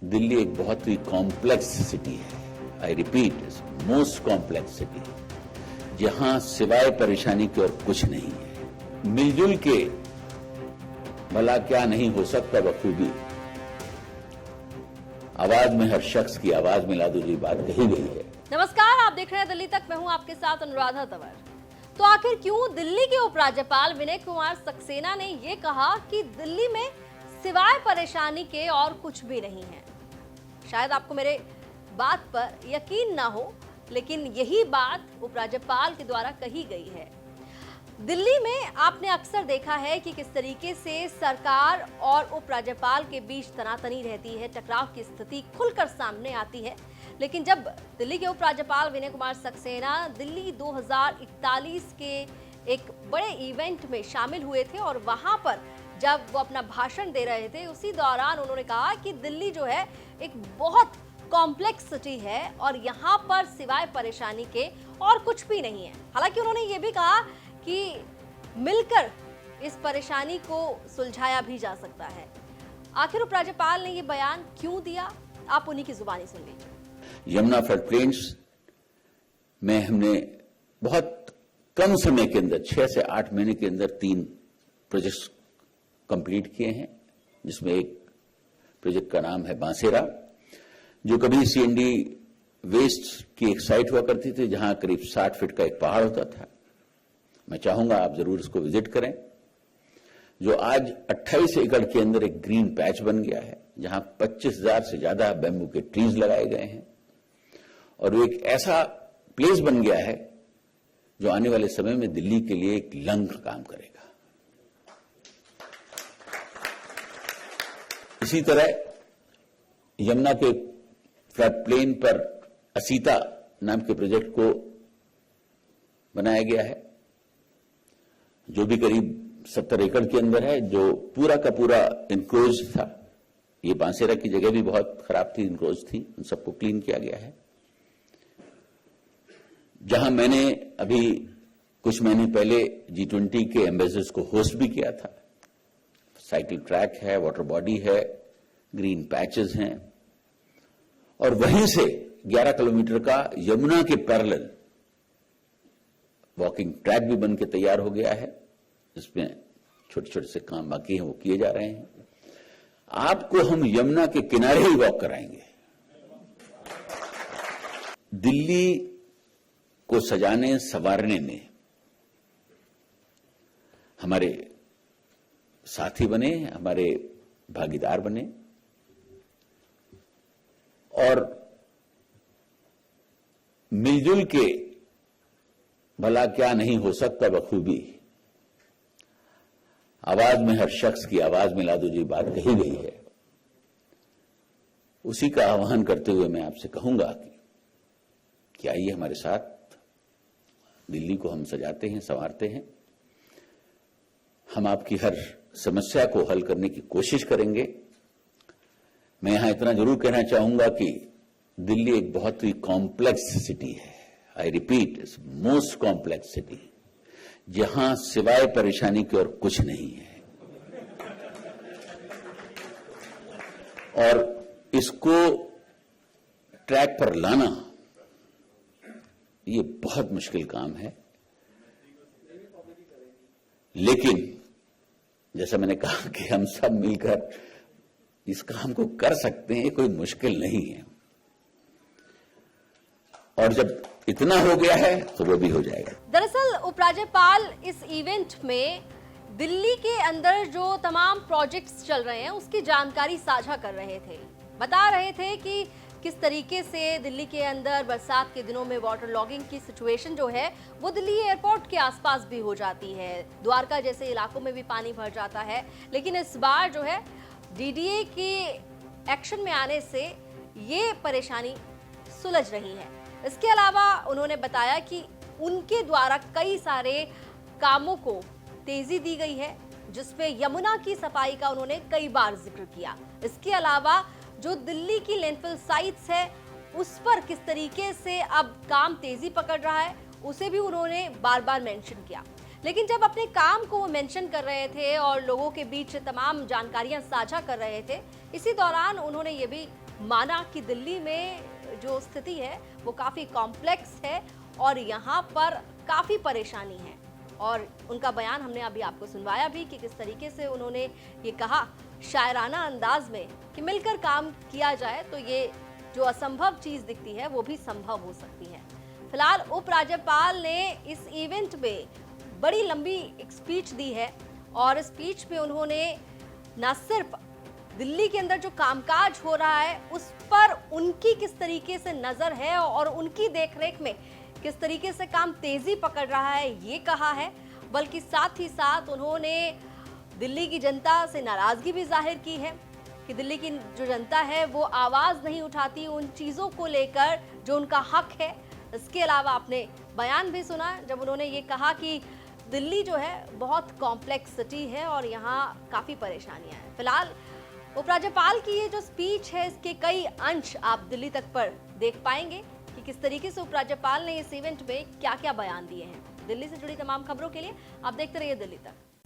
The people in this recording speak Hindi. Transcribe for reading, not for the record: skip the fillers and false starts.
दिल्ली एक बहुत ही कॉम्प्लेक्स सिटी है। I repeat, most complex city, जहां सिवाय परेशानी के और कुछ नहीं है। मिलजुल के भला क्या नहीं हो सकता बखूबी, आवाज में हर शख्स की आवाज मिला दो, ये बात कही गई है। नमस्कार, आप देख रहे हैं दिल्ली तक। मैं हूं आपके साथ अनुराधा तंवर। तो आखिर क्यों दिल्ली के उपराज्यपाल विनय कुमार सक्सेना ने ये कहा कि दिल्ली में सिवाय परेशानी के और कुछ भी नहीं है? शायद आपको मेरे बात पर यकीन ना हो, लेकिन यही बात उपराज्यपाल के द्वारा कही गई है। दिल्ली में आपने अक्सर देखा है कि किस तरीके से सरकार और उपराज्यपाल के बीच तनातनी रहती है, टकराव की स्थिति खुलकर सामने आती है। लेकिन जब दिल्ली के उपराज्यपाल विनय कुमार सक्सेना दिल्ली 2041 के एक बड़े इवेंट में शामिल हुए थे और वहां पर जब वो अपना भाषण दे रहे थे, उसी दौरान उन्होंने कहा कि दिल्ली जो है एक बहुत कॉम्प्लेक्स सिटी है और यहाँ पर सिवाय परेशानी के और कुछ भी नहीं है। हालांकि उन्होंने ये भी कहा कि मिलकर इस परेशानी को सुलझाया भी जा सकता है। आखिर उपराज्यपाल ने ये बयान क्यों दिया, आप उन्हीं की जुबानी सुन लीजिए। यमुना फ्लड प्लेन्स में हमने बहुत कम समय के अंदर 6 से 8 महीने के अंदर 3 प्रोजेक्ट्स कंप्लीट किए हैं, जिसमें एक प्रोजेक्ट का नाम है बांसेरा, जो कभी सीएनडी वेस्ट की एक साइट हुआ करती थी, जहां करीब 60 फीट का एक पहाड़ होता था। मैं चाहूंगा आप जरूर इसको विजिट करें, जो आज 28 एकड़ के अंदर एक ग्रीन पैच बन गया है, जहां 25,000 से ज्यादा बैम्बू के ट्रीज लगाए गए हैं और वो एक ऐसा प्लेस बन गया है जो आने वाले समय में दिल्ली के लिए एक लंग का काम करेगा। इसी तरह यमुना के फ्लड प्लेन पर असीता नाम के प्रोजेक्ट को बनाया गया है, जो भी करीब 70 एकड़ के अंदर है, जो पूरा का पूरा इनक्लोज था। ये बांसेरा की जगह भी बहुत खराब थी, इनक्लोज थी, उन सबको क्लीन किया गया है। जहां मैंने अभी कुछ महीने पहले G20 के एम्बेसडर्स को होस्ट भी किया था। साइकिल ट्रैक है, वाटर बॉडी है, ग्रीन पैचेस हैं और वहीं से 11 किलोमीटर का यमुना के पैरेलल वॉकिंग ट्रैक भी बन के तैयार हो गया है, जिसमें छोटे छोटे से काम बाकी हैं, वो किए जा रहे हैं। आपको हम यमुना के किनारे ही वॉक कराएंगे। दिल्ली को सजाने संवारने में हमारे साथी बने, हमारे भागीदार बने और मिलजुल के भला क्या नहीं हो सकता बखूबी, आवाज में हर शख्स की आवाज मिला दो, जो बात कही गई है, उसी का आह्वान करते हुए मैं आपसे कहूंगा कि आइए हमारे साथ दिल्ली को हम सजाते हैं, संवारते हैं। हम आपकी हर समस्या को हल करने की कोशिश करेंगे। मैं यहां इतना जरूर कहना चाहूंगा कि दिल्ली एक बहुत ही कॉम्प्लेक्स सिटी है। I repeat, it's most complex city, जहां सिवाय परेशानी के और कुछ नहीं है। और इसको ट्रैक पर लाना ये बहुत मुश्किल काम है, लेकिन जैसा मैंने कहा कि हम सब मिलकर इस काम को कर सकते हैं, कोई मुश्किल नहीं है। और जब इतना हो गया है तो वो भी हो जाएगा। दरअसल उपराज्यपाल इस इवेंट में दिल्ली के अंदर जो तमाम प्रोजेक्ट्स चल रहे हैं उसकी जानकारी साझा कर रहे थे। बता रहे थे कि किस तरीके से दिल्ली के अंदर बरसात के दिनों में वाटर लॉगिंग की सिचुएशन जो है वो दिल्ली एयरपोर्ट के आसपास भी हो जाती है, द्वारका जैसे इलाकों में भी पानी भर जाता है। लेकिन इस बार जो है डीडीए के एक्शन में आने से ये परेशानी सुलझ रही है। इसके अलावा उन्होंने बताया कि उनके द्वारा कई सारे कामों को तेजी दी गई है, जिसमें यमुना की सफाई का उन्होंने कई बार जिक्र किया। इसके अलावा जो दिल्ली की लैंडफिल साइट्स है उस पर किस तरीके से अब काम तेजी पकड़ रहा है उसे भी उन्होंने बार बार मेंशन किया। लेकिन जब अपने काम को वो मेंशन कर रहे थे और लोगों के बीच तमाम जानकारियां साझा कर रहे थे, इसी दौरान उन्होंने ये भी माना कि दिल्ली में जो स्थिति है वो काफ़ी कॉम्प्लेक्स है और यहाँ पर काफ़ी परेशानी है। और उनका बयान हमने अभी आपको सुनवाया भी कि किस तरीके से उन्होंने ये कहा शायराना अंदाज में कि मिलकर काम किया जाए तो ये जो असंभव चीज़ दिखती है वो भी संभव हो सकती है। फिलहाल उपराज्यपाल ने इस इवेंट में बड़ी लंबी एक स्पीच दी है और स्पीच में उन्होंने न सिर्फ दिल्ली के अंदर जो कामकाज हो रहा है उस पर उनकी किस तरीके से नजर है और उनकी देखरेख में किस तरीके से काम तेजी पकड़ रहा है ये कहा है, बल्कि साथ ही साथ उन्होंने दिल्ली की जनता से नाराजगी भी जाहिर की है कि दिल्ली की जो जनता है वो आवाज नहीं उठाती उन चीजों को लेकर जो उनका हक है। इसके अलावा आपने बयान भी सुना जब उन्होंने ये कहा कि दिल्ली जो है बहुत कॉम्प्लेक्स सिटी है और यहाँ काफी परेशानियां हैं। फिलहाल उपराज्यपाल की ये जो स्पीच है इसके कई अंश आप दिल्ली तक पर देख पाएंगे कि किस तरीके से उपराज्यपाल ने इस इवेंट में क्या क्या बयान दिए हैं। दिल्ली से जुड़ी तमाम खबरों के लिए आप देखते रहिए दिल्ली तक।